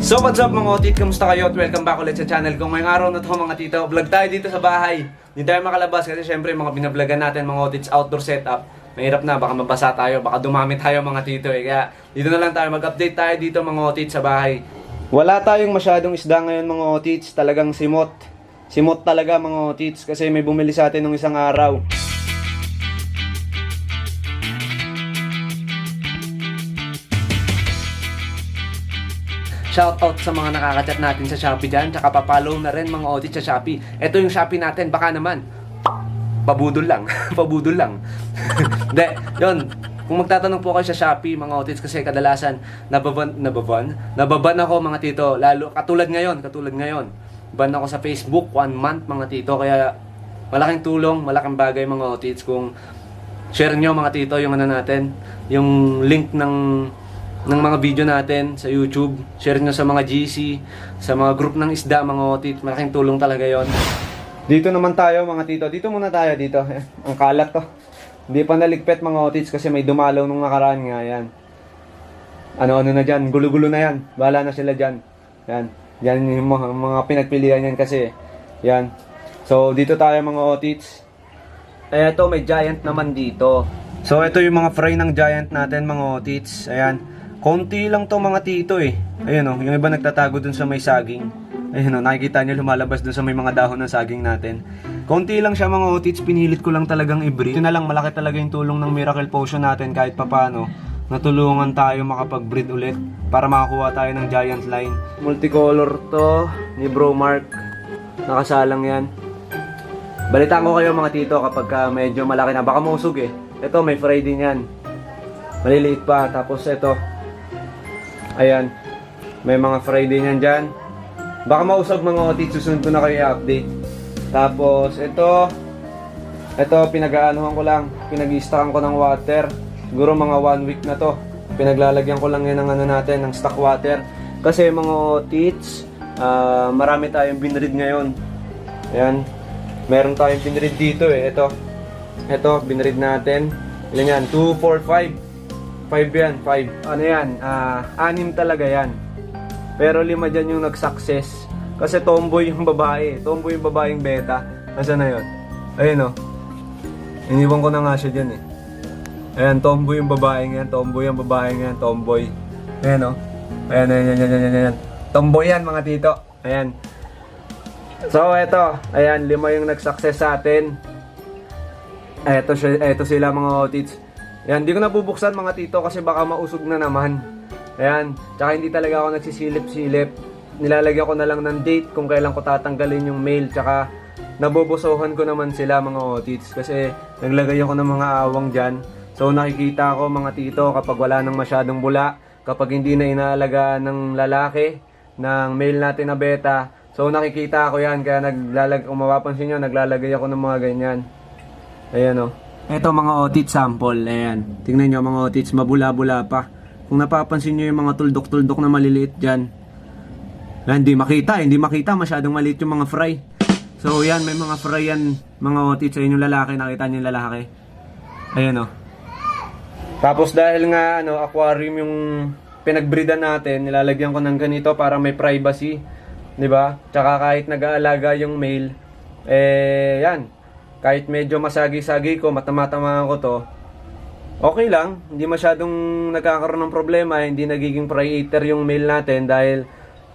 So what's up mga otit, kamusta kayo at welcome back ulit sa channel ko. Ngayong araw na to mga tito, vlog tayo dito sa bahay. Hindi tayo makalabas kasi syempre mga binablagan natin mga otits outdoor setup. Mahirap na, baka mabasa tayo, baka dumami tayo mga tito eh. Kaya dito na lang tayo, mag-update tayo dito mga otits sa bahay. Wala tayong masyadong isda ngayon mga otits, talagang simot. Simot talaga mga otits kasi may bumili sa atin nung isang araw. Shoutout sa mga nakaka-chat natin sa Shopee dyan. Tsaka papollow na rin mga audit sa Shopee. Ito yung Shopee natin. Baka naman pabudol lang. Pabudol lang. Hindi. Yun. Kung magtatanong po kayo sa Shopee mga audits, kasi kadalasan nababan ako mga tito. Lalo katulad ngayon. Ban ako sa Facebook 1 month mga tito. Kaya malaking tulong, malaking bagay mga audits kung share nyo mga tito yung ano natin, yung link ng mga video natin sa YouTube. Share nyo sa mga GC, sa mga group ng isda, mga otit. Malaking tulong talaga yon. Dito naman tayo mga tito. Dito muna tayo dito. Ang kalat to. Hindi pa naligpit mga otits kasi may dumalaw nung nakaraan nga. Yan. Ano-ano na dyan. Gulo-gulo na yan. Bahala na sila dyan. Yan. Yan yung mga pinagpilian yan kasi. Yan. So dito tayo mga otits. Eto may giant naman dito. So ito yung mga fry ng giant natin mga otits. Ayan. Konti lang to mga tito eh. Ayun o, yung iba nagtatago dun sa may saging. Ayun o, nakikita nyo lumalabas dun sa may mga dahon ng saging natin. Konti lang siya mga otits, pinilit ko lang talagang i-breed. Ito na lang, malaki talaga yung tulong ng Miracle Potion natin kahit papano. Natulungan tayo makapag-breed ulit para makakuha tayo ng giant line. Multicolor to, ni Bro Mark. Nakasalang yan. Balitaan ko kayo mga tito kapag medyo malaki na. Baka mausog eh. Ito, may fry din yan. Maliliit pa. Tapos ito. Ayan, may mga Friday niyan dyan. Baka mausog mga otit, susunod ko na kayo i-update. Tapos ito pinag-aanuhan ko lang, pinag-i-stockan ko ng water. Siguro mga 1 week na to. Pinaglalagyan ko lang yan ng ano natin, ng stock water. Kasi mga otits, marami tayong binread ngayon. Ayan, meron tayong binread dito eh. Ito binread natin. Ilan yan? 2, 4, 5. 5 yan, 5. Ano yan? 6 talaga yan. Pero 5 dyan yung nag-success. Kasi tomboy yung babae. Tomboy yung babaeng beta. Nasaan na yun? Ayun o. Iniwan ko na nga siya dyan eh. Ayan, tomboy yung babaeng yan. Tomboy yung babaeng yan. Tomboy. Ayan o. Ayan. Tomboy yan mga tito. Ayan. So, eto. Ayan, 5 yung nag-success sa atin. Eto sila mga otits. Yan, hindi ko na bubuksan mga tito kasi baka mausog na naman. Ayan, tsaka hindi talaga ako nagsisilip-silip. Nilalagyan ko na lang ng date kung kailan ko tatanggalin yung mail. Tsaka nabobosohan ko naman sila mga otits kasi naglagay ako ng mga awang dyan. So nakikita ko mga tito kapag wala nang masyadong bula, kapag hindi na inaalagaan ng lalaki, ng mail natin na beta. So nakikita ko yan, kaya kung mapapansin nyo, naglalagay ako ng mga ganyan. Ayan o. Ito mga otits sample, ayan. Tingnan nyo mga otits, mabula-bula pa. Kung napapansin nyo yung mga tuldok-tuldok na maliliit dyan. Ayan, hindi makita, masyadong maliit yung mga fry. So yan, may mga fry yan mga otits. Ayun yung lalaki, nakita nyo yung lalaki. Ayan o. Tapos dahil nga aquarium yung pinagbreedan natin, nilalagyan ko ng ganito para may privacy. Diba? Tsaka kahit nag-aalaga yung male, yan. Kahit medyo masagi-sagi ko, matama-tama ko to, okay lang. Hindi masyadong nagkakaroon ng problema. Hindi nagiging predator yung male natin dahil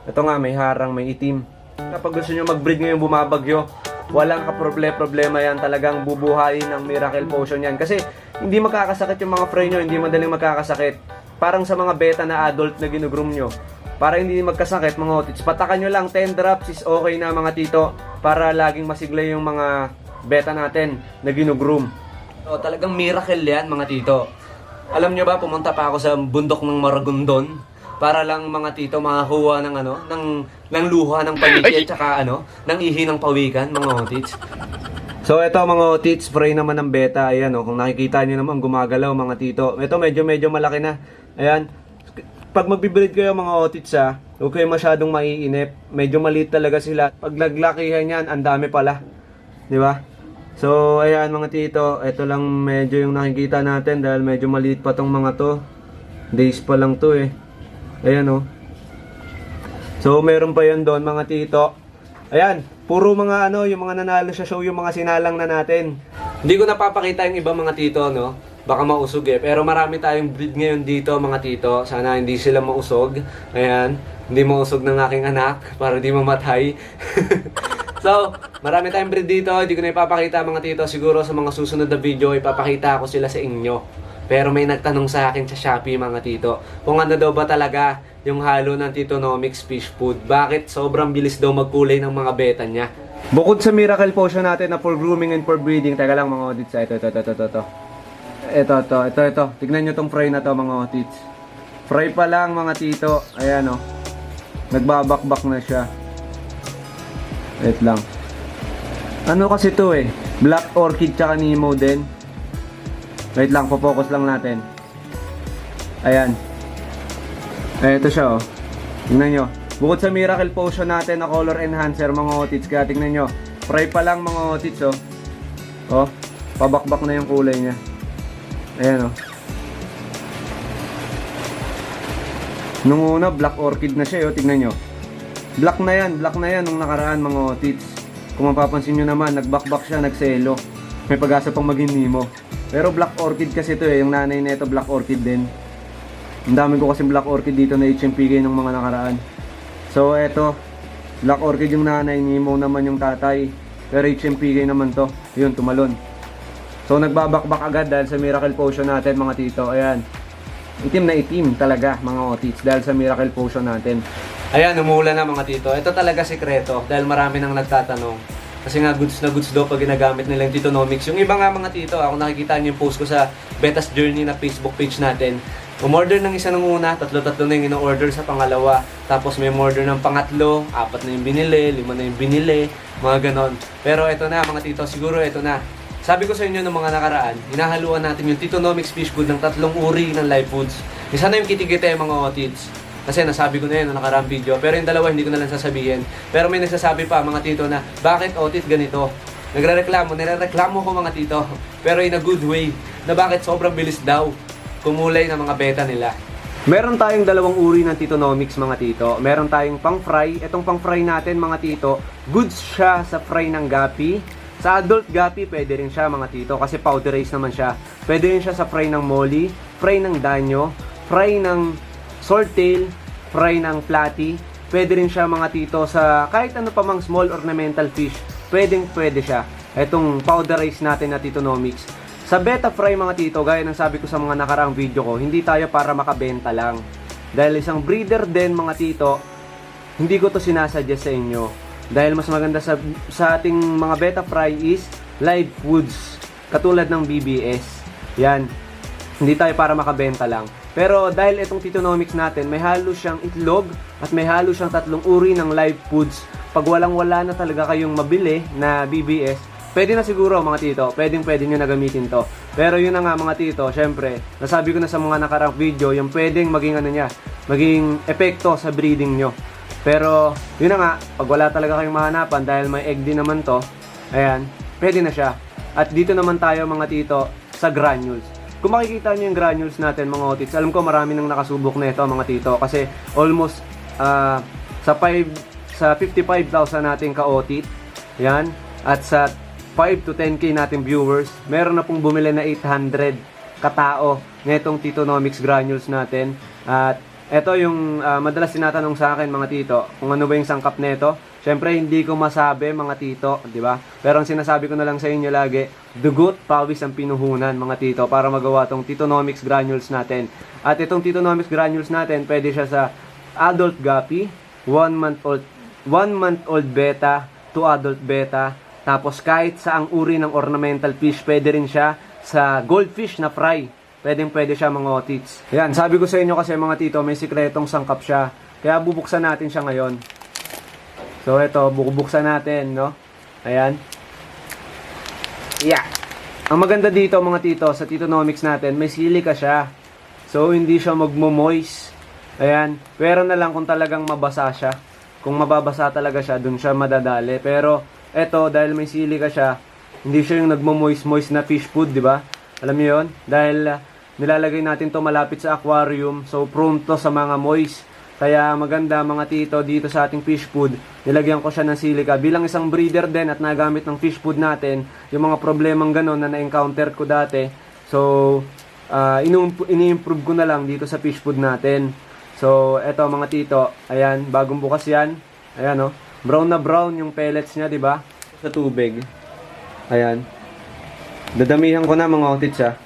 ito nga, may harang, may itim. Kapag gusto nyo mag-breed ngayong bumabagyo, walang kaproblema yan. Talagang bubuhayin ng Miracle Potion yan. Kasi hindi magkakasakit yung mga fry nyo, hindi madaling magkakasakit. Parang sa mga beta na adult na ginugroom nyo. Para hindi magkasakit mga otits, patakan nyo lang 10 drops is okay na mga tito. Para laging masigla yung mga beta natin na ginugroom. So, talagang miracle yan mga tito. Alam nyo ba, pumunta pa ako sa bundok ng Maragondon para lang mga tito makakuha ng ng luha ng panikit tsaka ng ihi ng pawikan mga otits. So ito mga otits, spray naman ng beta. Ayan o, kung nakikita nyo naman gumagalaw mga tito. Ito medyo malaki na. Ayan. Pag magbibreed kayo mga otits huwag kayo masyadong maiinip. Medyo maliit talaga sila. Pag naglakihan yan, ang dami pala. Diba? So, ayan mga tito, ito lang medyo yung nakikita natin dahil medyo maliit pa tong mga to. Days pa lang to eh. Ayan o. So, meron pa yan doon mga tito. Ayan, puro mga ano, yung mga nanalo sa show, yung mga sinalang na natin. Hindi ko napapakita yung iba mga tito, no? Baka mausog eh. Pero marami tayong breed ngayon dito mga tito. Sana hindi sila mausog. Ayan, hindi mausog ng aking anak para di mamatay. So, marami tayong breed dito. Hindi ko na ipapakita mga tito. Siguro sa mga susunod na video, ipapakita ko sila sa inyo. Pero may nagtanong sa akin sa Shopee mga tito, kung ano daw ba talaga yung halo ng Titonomics fish food. Bakit sobrang bilis daw magkulay ng mga beta niya? Bukod sa miracle potion natin na for grooming and for breeding, teka lang mga audits, ito. Tignan nyo tong fry na to mga audits. Fry pa lang mga tito, ayan o. Nagbabakbak na siya. Wait lang. Ano kasi to eh? Black Orchid tsaka Nemo din. Wait lang, focus lang natin. Ayan. Ito siya oh. Tingnan nyo. Bukod sa miracle potion natin na color enhancer mga otits, kaya tingnan nyo. Fry pa lang mga otits oh. Oh, pabakbak na yung kulay niya. Ayan oh. Nung una, Black Orchid na siya oh. Tingnan nyo. Black na yan nung nakaraan mga otits. Kung mapapansin nyo naman, nagbakbak siya, nagselo. May pag-asa pang maging Nemo. Pero Black Orchid kasi ito eh, yung nanay na ito Black Orchid din. Ang dami ko kasi Black Orchid dito na HMPK ng mga nakaraan. So eto, Black Orchid yung nanay, Nemo naman yung tatay. Pero HMPK naman to, yun tumalon. So nagbabakbak agad dahil sa miracle potion natin mga tito. Ayan, itim na itim talaga mga otits dahil sa miracle potion natin. Ayan, umuulan na mga tito. Ito talaga sikreto dahil marami nang nagtatanong. Kasi nga goods na goods daw pag ginagamit nila yung Titonomics. Yung iba nga mga tito, ako nakikita niyo yung post ko sa Betas Journey na Facebook page natin. Umorder ng isa ng una, tatlo na yung ino-order sa pangalawa. Tapos may order ng pangatlo, 4 na yung binili, 5 na yung binili, mga ganon. Pero ito na mga tito, siguro ito na. Sabi ko sa inyo ng mga nakaraan, hinahaluan natin yung Titonomics fish food ng 3 uri ng live foods. Isa na yung kitikite mga otits. Kasi nasabi ko na yun na nakaraang video. Pero yung dalawa hindi ko na lang sasabihin. Pero may nagsasabi pa mga tito na, bakit otit ganito? Nirereklamo ko mga tito. Pero in a good way. Na bakit sobrang bilis daw kumulay ng mga beta nila. Meron tayong 2 uri ng Titonomics mga tito. Meron tayong pang fry. Itong pang fry natin mga tito, goods siya sa fry ng gapi. Sa adult gapi, pwede rin siya mga tito kasi powderized naman siya. Pwede rin siya sa fry ng molly, fry ng danyo, fry ng swordtail, fry ng platy. Pwede rin siya mga tito sa kahit ano pa mang small ornamental fish. Pwede siya. Itong powderized natin na Titonomics. Sa beta fry mga tito, gaya ng sabi ko sa mga nakaraang video ko, hindi tayo para makabenta lang. Dahil isang breeder din mga tito, hindi ko to sinasuggest sa inyo. Dahil mas maganda sa ating mga beta fry is live foods. Katulad ng BBS. Yan. Hindi tayo para makabenta lang. Pero dahil itong Titonomics natin, may halo siyang itlog at may halo siyang 3 uri ng live foods. Pag walang-wala na talaga kayong mabili na BBS, pwede na siguro mga tito, pwede nyo na gamitin to. Pero yun na nga mga tito, syempre, nasabi ko na sa mga nakarang video, yung pwedeng maging maging epekto sa breeding nyo. Pero yun na nga, pag wala talaga kayong mahanapan dahil may egg din naman to, ayan, pwede na siya. At dito naman tayo mga tito sa granules. Kung makikita nyo yung granules natin mga otits, alam ko marami nang nakasubok na ito mga tito kasi almost sa 55,000 nating ka-otit, yan, at sa 5 to 10k nating viewers, meron na pong bumili na 800 katao na itong Titonomics granules natin. At ito yung madalas tinatanong sa akin mga tito, kung ano ba yung sangkap nito. Siyempre hindi ko masabi mga tito, di ba? Pero ang sinasabi ko na lang sa inyo lagi, dugot, pawis ang pinuhunan mga tito para magawa tong Titonomics granules natin. At itong Titonomics granules natin, pwede siya sa adult guppy, 1 month old beta, to adult beta. Tapos kahit sa ang uri ng ornamental fish, pwede rin siya sa goldfish na fry. Pwede siya mga otits. Yan, sabi ko sa inyo kasi mga tito, may sikretong sangkap siya. Kaya bubuksan natin siya ngayon. So ito, bubuksan natin, no? Ayan. Yeah. Ang maganda dito mga tito, sa Titonomics natin, may silica siya. So hindi siya magmo-moist. Ayan. Pero na lang kung talagang mabasa siya. Kung mababasa talaga siya, dun siya madadali. Pero eto, dahil may silica siya, hindi siya yung nagmo-moist na fish food, di ba? Alam niyo 'yon? Dahil nilalagay natin to malapit sa aquarium, so prone to sa mga moist. Kaya maganda mga tito dito sa ating fish food, nilagyan ko siya ng silica. Bilang isang breeder din at nagamit ng fish food natin, yung mga problemang gano'n na na-encounter ko dati. So, ini-improve ko na lang dito sa fish food natin. So, eto mga tito, ayan, bagong bukas yan. Ayan, oh. Brown na brown yung pellets niya, di ba? Sa tubig. Ayan. Dadamihan ko na mga otits, ha.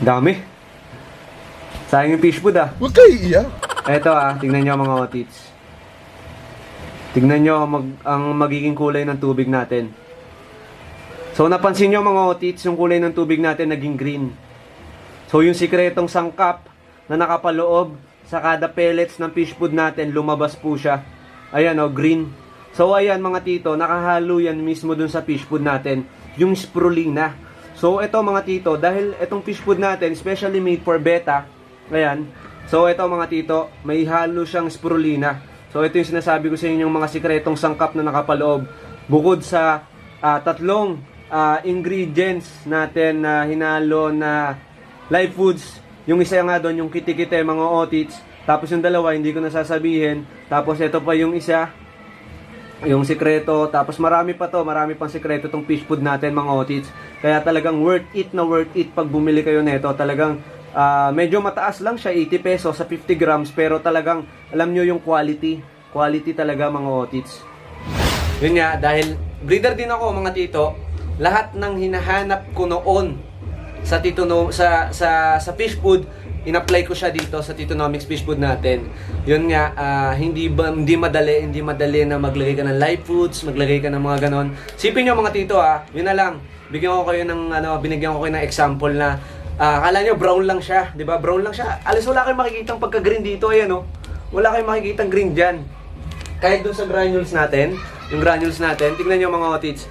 Dami. Sayang yung fish food, ah. Huwag kayo iiyak. Eto, tingnan nyo mga otits. Tingnan nyo ang magiging kulay ng tubig natin. So, napansin nyo mga otits, yung kulay ng tubig natin naging green. So, yung sikretong sangkap na nakapaloob sa kada pellets ng fish food natin, lumabas po siya. Ayan, oh, green. So, ayan mga tito, nakahalo yan mismo dun sa fish food natin, yung spirulina. So, ito mga tito, dahil itong fish food natin, especially made for beta, ayan. So, ito mga tito, may halo siyang spirulina. So, ito yung sinasabi ko sa inyo, yung mga sikretong sangkap na nakapaloob. Bukod sa tatlong ingredients natin na hinalo na live foods, yung isa nga doon, yung kitikite, mga otits. Tapos yung dalawa, hindi ko nasasabihin. Tapos ito pa yung isa, yung sikreto. Tapos marami pang sikreto tong fish food natin mga otits. Kaya talagang worth it pag bumili kayo nito. Talagang medyo mataas lang siya, 80 pesos sa 50 grams. Pero talagang alam nyo yung quality. Quality talaga mga otits. Yun nga, dahil breeder din ako mga tito, lahat ng hinahanap ko noon sa sa fish food, in-apply ko siya dito sa Titonomics fish food natin. Yun nga, hindi madali na maglagay ka ng live foods, maglagay ka ng mga ganon. Sipin nyo mga tito yun na lang. Binigyan ko kayo ng example na akala nyo brown lang siya, 'di ba? Brown lang siya. Alis wala kayong makikitang pagka-green dito, ayan oh. Wala kayong makikitang green diyan. Kahit doon sa granules natin, yung granules natin, tingnan nyo mga otits.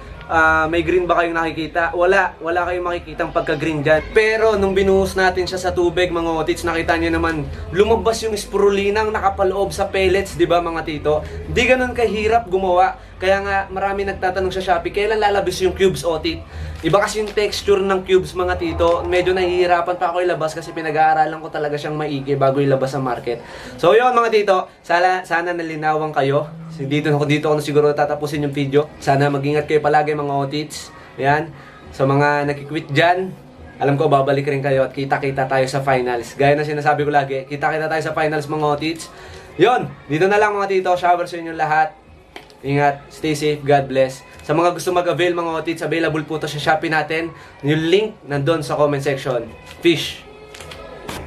May green ba kayong nakikita? Wala kayong makikitang pagka-green dyan. Pero nung binuhos natin siya sa tubig mga otits, nakita nyo naman lumabas yung spirulinang nakapaloob sa pellets, di ba mga tito? Di ganun kahirap gumawa. Kaya nga marami nagtatanong sa Shopee, kailan lalabas yung cubes otit? Iba kasi yung texture ng cubes mga tito. Medyo nahihirapan pa ako ilabas kasi pinag-aaralan ko talaga siyang maigi bago ilabas sa market. So yun mga tito, sana nalinawan kayo. Dito ako siguro tatapusin yung video. Sana mag-ingat kayo palagi mga otits. Ayan. Sa mga nakikwit dyan, alam ko babalik rin kayo at kita-kita tayo sa finals. Gaya na sinasabi ko lagi, kita-kita tayo sa finals mga otits. Yun, dito na lang mga tito. Shower sa inyo lahat. Ingat, stay safe, God bless. Sa mga gusto mag-avail mga otits, available po to sa Shopee natin. Yung link nandun sa comment section. Fish!